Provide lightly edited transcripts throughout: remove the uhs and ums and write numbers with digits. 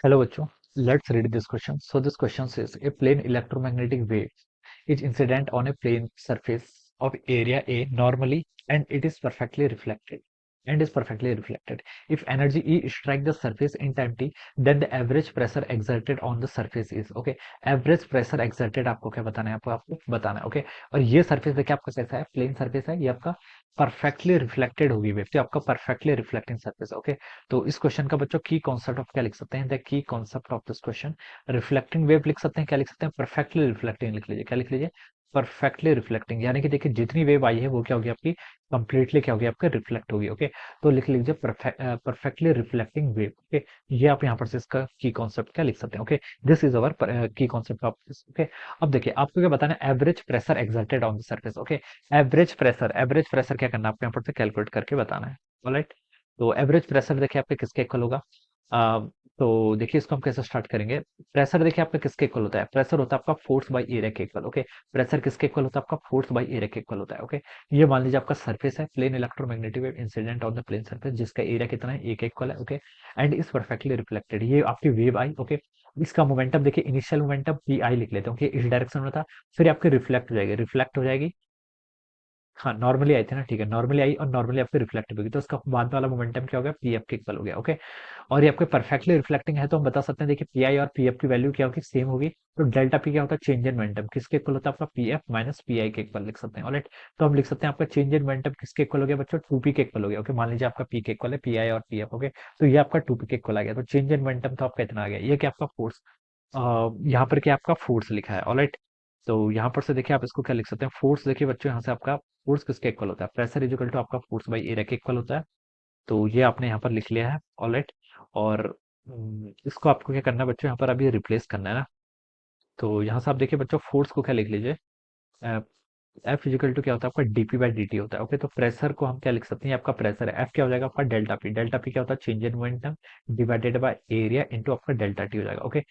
Hello बच्चों, let's read this question. So this question says a plane electromagnetic wave is incident on a plane surface of area A normally and it is perfectly reflected. If energy E strike the surface in time t, then the average pressure exerted on the surface is okay. Average pressure exerted आपको क्या बताना है? आपको बताना है okay. और ये surface देखिए आपका कैसा है? प्लेन surface है. ये आपका परफेक्टली रिफ्लेक्टेड होगी वेव, तो आपका परफेक्टली रिफ्लेक्टिंग सरफेस ओके। तो इस क्वेश्चन का बच्चों की कॉन्सेप्ट ऑफ क्या लिख सकते हैं? The key concept of this question reflecting wave लिख सकते हैं। क्या लिख सकते हैं? परफेक्टली रिफ्लेक्टिंग लिख लीजिए। क्या लिख लीजिए? परफेक्टली रिफ्लेक्टिंग, यानी कि देखिए जितनी वेव आई है वो क्या होगी आपकी? कंप्लीटली क्या होगी? आपका रिफ्लेक्ट होगी ओके। तो लिख लीजिए परफेक्टली रिफ्लेक्टिंग वेव ओके। ये आप यहाँ पर से इसका की कॉन्सेप्ट क्या लिख सकते हैं ओके। दिस इज अवर की कॉन्सेप्ट ऑफ दिस ओके। अब देखिए आपको क्या बताना है? Average pressure exerted on the surface okay. Average pressure क्या करना है आपको? यहाँ पर से कैलकुलेट करके बताना है। ऑलराइट, तो एवरेज प्रेशर देखिए आपके किसके इक्वल होगा? आ, तो देखिए इसको हम कैसे स्टार्ट करेंगे। प्रेशर देखिए आपका किसके इक्वल होता है? प्रेशर होता है आपका फोर्स बाय एरिया के इक्वल ओके। प्रेशर किसके इक्वल होता है? आपका फोर्स बाय एरिया के इक्वल होता है ओके। ये मान लीजिए आपका सरफेस है, plane electromagnetic wave incident on the plane surface, जिसका एरिया कितना है? ए के इक्वल है okay. And is perfectly reflected, ये आपकी वेव आई ओके। इसका मोमेंटम देखिए, इनिशियल मोमेंटम पी आई लिख लेते हैं ओके, इस डायरेक्शन में था। फिर ये आपकी रिफ्लेक्ट हो जाएगी। हाँ, नॉर्मली आई थी ना, ठीक है, नॉर्मली आई और नॉर्मली आपकी रिफ्लेक्ट होगी, तो इसका बाद वाला मोमेंटम क्या हो गया? पी एफ के इक्वल हो गया ओके। और ये आपके परफेक्टली रिफ्लेक्टिंग है, तो हम बता सकते हैं देखिए पी आई और पी एफ की वैल्यू क्या होगी? सेम होगी। तो डेल्टा पी क्या होता है? चेंज इन मोमेंटम किसके इक्वल होता है? आपका P F minus P I के इक्वल लिख सकते हैं ऑलराइट। तो हम लिख सकते हैं आपका चेंज इन मोमेंटम किसके इक्वल हो गया बच्चों? टू पी के इक्वल हो गया ओके। मान लीजिए आपका पी के इक्वल है पी आई और पी एफ ओके। तो ये आपका टू पी के इक्वल आ गया, तो चेंज इन मोमेंटम तो आपका इतना आ गया। ये क्या आपका फोर्स, यहाँ पर क्या आपका फोर्स लिखा है ऑलराइट। तो यहाँ पर से देखिए आप इसको क्या लिख सकते हैं? फोर्स देखिए बच्चों, यहाँ से आपका फोर्स किसके इक्वल होता है? प्रेशर इज इक्वल टू आपका फोर्स बाई एरिया के इक्वल होता है। तो ये आपने यहाँ पर लिख लिया है ऑलराइट। और इसको आपको क्या करना है बच्चों? यहाँ पर अभी रिप्लेस करना है ना। तो यहाँ से आप देखिए बच्चों, फोर्स को क्या लिख लीजिए? एफ इजिकल टू क्या होता है आपका? डीपी बाई डी टी होता है ओके। तो प्रेशर को हम क्या लिख सकते हैं? ये आपका प्रेशर है, एफ क्या हो जाएगा आपका? Delta P. डेल्टा पी क्या होता है? Change in momentum divided by area into आपका डेल्टा टी हो जाएगा ओके।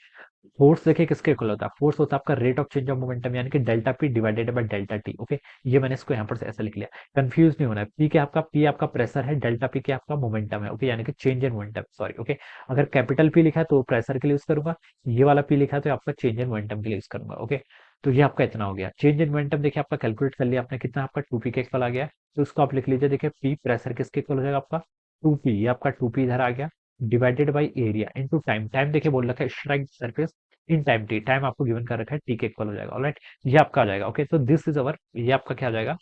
फोर्स देखिए किसके इक्वल होता है? फोर्स होता है आपका rate of change of momentum, यानी कि delta P divided by delta T okay. ये मैंने इसको यहाँ पर से ऐसा लिख लिया। कंफ्यूज नहीं होना है। पी आपका प्रेशर है, डेल्टा पी क्या आपका मोमेंटम है ओके, यानी कि change in momentum sorry okay. अगर कैपिटल पी लिखा है तो प्रेशर के लिए यूज करूंगा, ये वाला पी लिखा है तो आपका चेंज इन मोमेंटम के लिए यूज करूंगा ओके। तो ये आपका इतना हो गया। चेंज इन मोमेंटम देखिए आपका कैलकुलेट कर लिया आपने, कितना आपका टू पी के इक्वल आ गया। तो उसको आप लिख लीजिए, देखिए पी प्रेशर किसके इक्वल हो जाएगा आपका? टू पी, ये आपका टू पी इधर आ गया, divided by area into time. Time देखिए बोल रखा है strike surface in time T, time आपको गिवन कर रखा है टी के इक्वल हो जाएगा ऑलराइट। ये आपका आ जाएगा ओके। तो दिस इज अवर, ये आपका क्या आ जाएगा?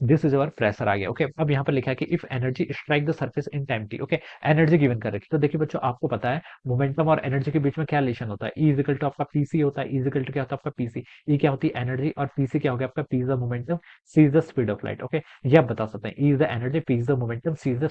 दिस इज अवर प्रेशर आ गया ओके। अब यहाँ पर लिखा है कि if energy strike the surface in time T okay. Energy given कर रखी है, तो देखिए बच्चों आपको पता है मोमेंटम और एनर्जी के बीच में क्या रिलेशन होता है? ई इजिकल टू आपका पीसी होता है। ई इजिकल टू क्या होता है आपका? पीसी। ई क्या होती है? एनर्जी। और पीसी क्या हो गया आपका? P is the momentum, C is the speed of light okay. ये आप बता सकते हैं, E is the energy, P is the momentum, C is the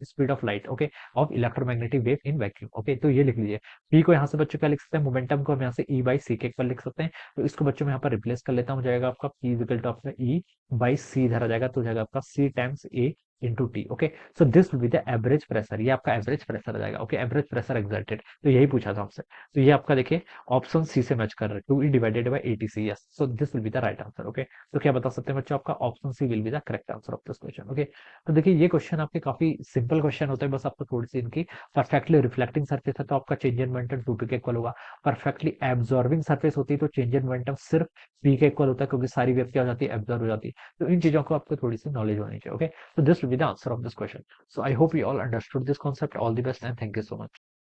speed of light okay, of electromagnetic wave in vacuum okay. तो ये लिख लीजिए। P को यहाँ से बच्चों क्या लिख सकते हैं? मोमेंटम को हम यहाँ से ई बाई सी के इक्वल लिख सकते हैं। तो इसको बच्चों में यहाँ पर रिप्लेस कर लेता हूँ, हो जाएगा आपका पी इजिकल टू आपका ई बाई सी इधर आ जाएगा, तो हो जाएगा आपका C times A into T okay. So this will be the average pressure, ये आपका एवरेज प्रेशर आ जाएगा ओके। एवरेज प्रेशर एक्सर्टेड, तो यही पूछा था आपसे। तो ये आपका देखिए ऑप्शन सी से मैच कर रहा है, two E divided by A T C, yes. So this will be the right answer okay. तो क्या बता सकते हैं बच्चों? आपका option C will be the correct answer of this question okay. तो देखिए ये क्वेश्चन आपके काफी सिंपल क्वेश्चन होते हैं, बस आपको थोड़ी सी इनकी, परफेक्टली रिफ्लेक्टिंग सरफेस है तो आपका change in momentum two P के इक्वल होगा। परफेक्टली एब्जॉर्बिंग सरफेस होती है तो चेंज इन मोमेंटम सिर्फ पी के इक्वल होता है, क्योंकि सारी वेव क्या हो जाती है? एब्जॉर्ब हो जाती है। तो इन चीजों को आपको थोड़ी सी नॉलेज होनी चाहिए okay. So this will be the answer of this question. So I hope you all understood this concept. All the best and thank you so much.